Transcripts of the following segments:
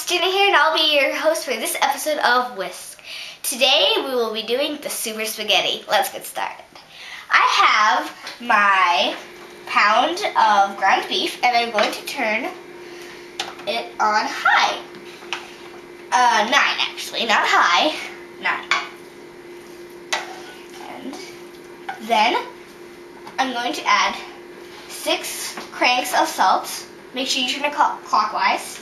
Jenna here, and I'll be your host for this episode of Whisk. Today we will be doing the super spaghetti. Let's get started. I have my pound of ground beef, and I'm going to turn it on high. 9 actually, not high. 9. And then I'm going to add 6 cranks of salt. Make sure you turn it clockwise.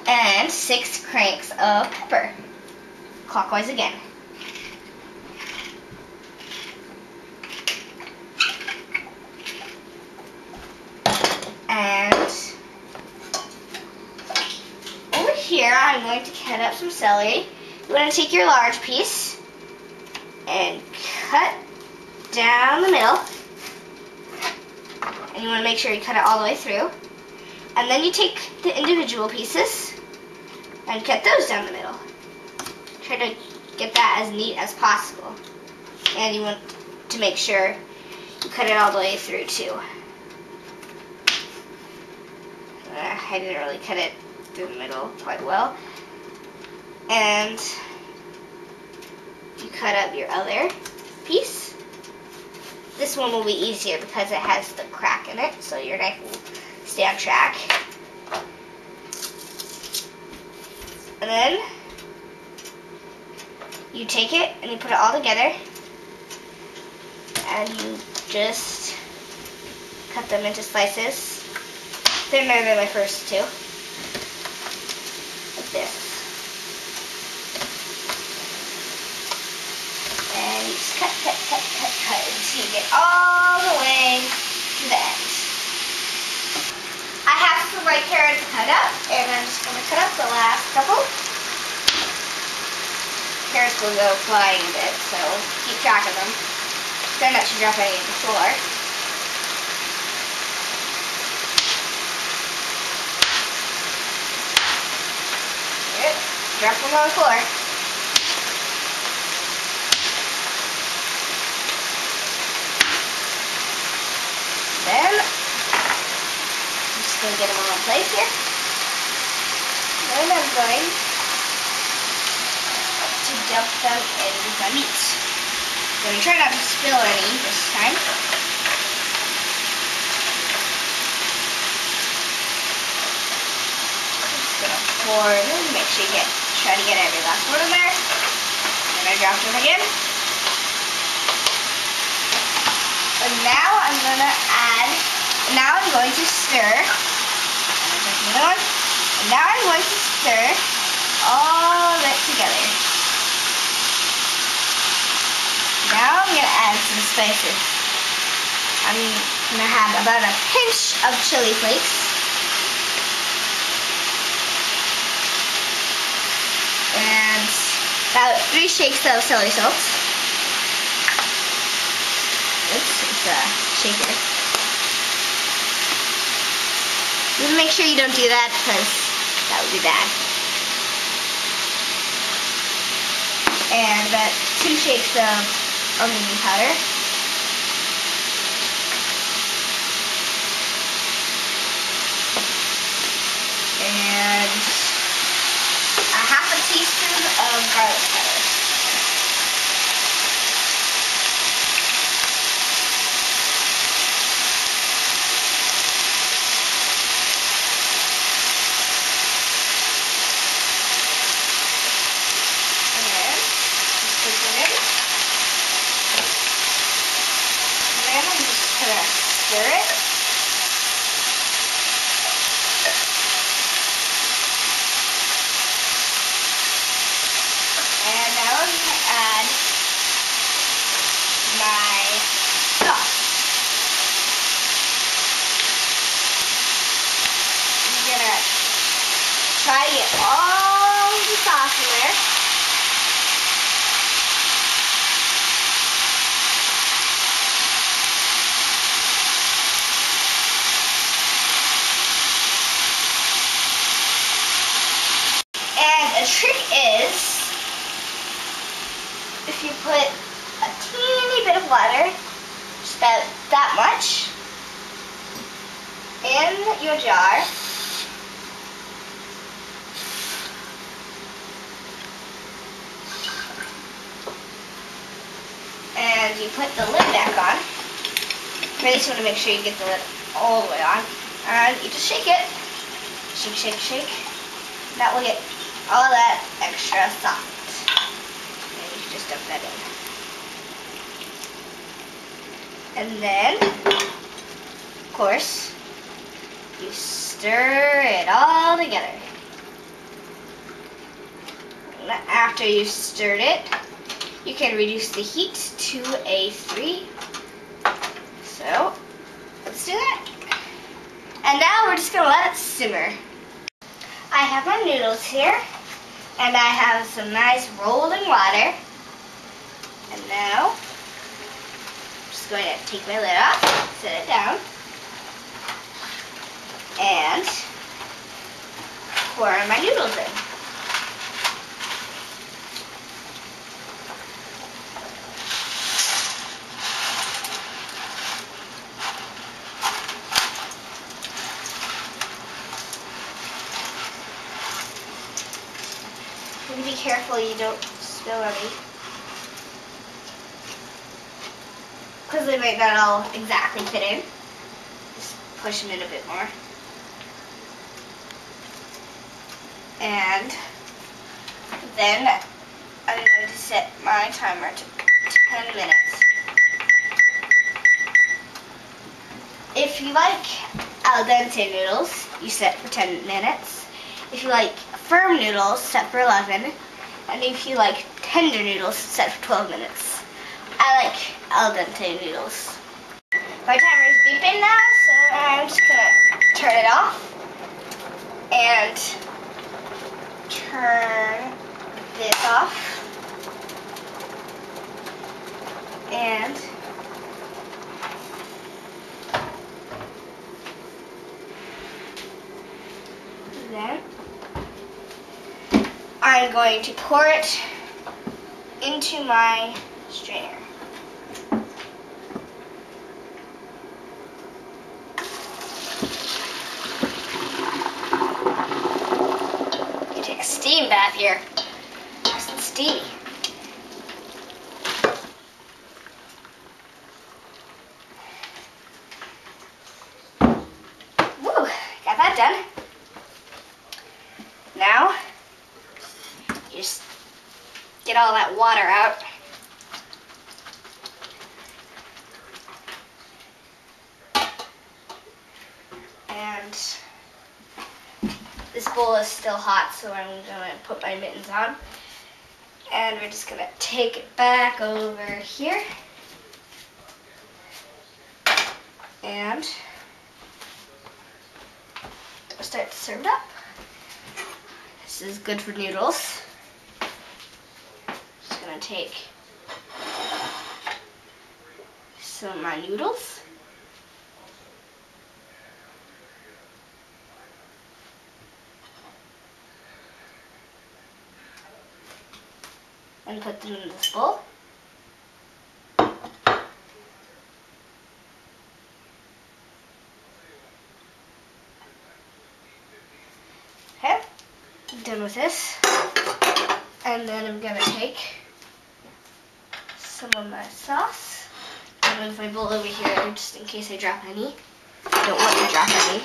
And 6 cranks of pepper. Clockwise again. And over here, I'm going to cut up some celery. You want to take your large piece and cut down the middle. And you want to make sure you cut it all the way through. And then you take the individual pieces and cut those down the middle. Try to get that as neat as possible. And you want to make sure you cut it all the way through too. I didn't really cut it through the middle quite well. And you cut up your other piece. This one will be easier because it has the crack in it, so your knife will stay on track. And then you take it and you put it all together, and you just cut them into slices. Thinner than my first two. Like this. And you just cut until you get all the way to the end. I have some white carrots cut up, and I'm just going to cut up the last couple. Carrots will go flying a bit, so keep track of them. Try not to drop any on the floor. Drop them on the floor. Then, I'm just going to get them all in place here. Then I'm going to dump them in with my meat. I'm going to try not to spill any this time. I'm just going to pour it in, make sure you try to get every last one in there. Then I drop them again. And now I'm going to stir. And now I'm going to stir all of it together. Now I'm going to add some spices. I'm going to have about a pinch of chili flakes. And about 3 shakes of celery salt. Oops, it's a shaker. Just make sure you don't do that because that would be bad. And about 2 shakes of onion powder. And a half a teaspoon of garlic powder. Stir it. And now I'm going to add my sauce. I'm going to try to get all the sauce in there. The trick is, if you put a teeny bit of water, just about that much, in your jar. And you put the lid back on. You just want to make sure you get the lid all the way on. And you just shake it. Shake, shake, shake. That will get all that extra soft. And you can just dump that in. And then, of course, you stir it all together. And after you've stirred it, you can reduce the heat to a 3. So, let's do that. And now we're just going to let it simmer. I have my noodles here, and I have some nice rolling water. And now, I'm just going to take my lid off, set it down, and pour my noodles in. Be careful you don't spill any, because they might not all exactly fit in. Just push them in a bit more. And then I'm going to set my timer to 10 minutes. If you like al dente noodles, you set for 10 minutes. If you like firm noodles, set for 11. And if you like tender noodles, set for 12 minutes. I like al dente noodles. My timer is beeping now, so I'm just going to turn it off. And turn this off. And then I'm going to pour it into my strainer. You take a steam bath here. Nice and steamy. Woo! Got that done. Now, you just get all that water out. And this bowl is still hot, so I'm going to put my mittens on. And we're just going to take it back over here. And start to serve it up. This is good for noodles. Just going to take some of my noodles. And put them in this bowl. Okay, I'm done with this. And then I'm gonna take some of my sauce. I'll move my bowl over here just in case I drop any. I don't want to drop any.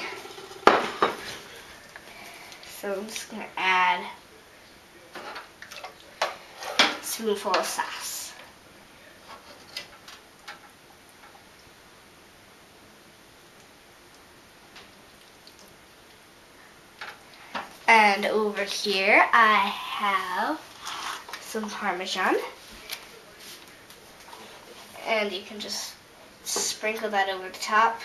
So I'm just gonna add a spoonful of sauce. And over here I have some Parmesan. And you can just sprinkle that over the top.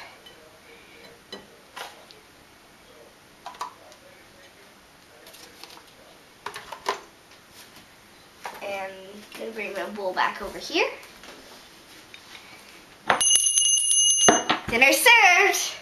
And I'm going to bring my bowl back over here. Dinner served!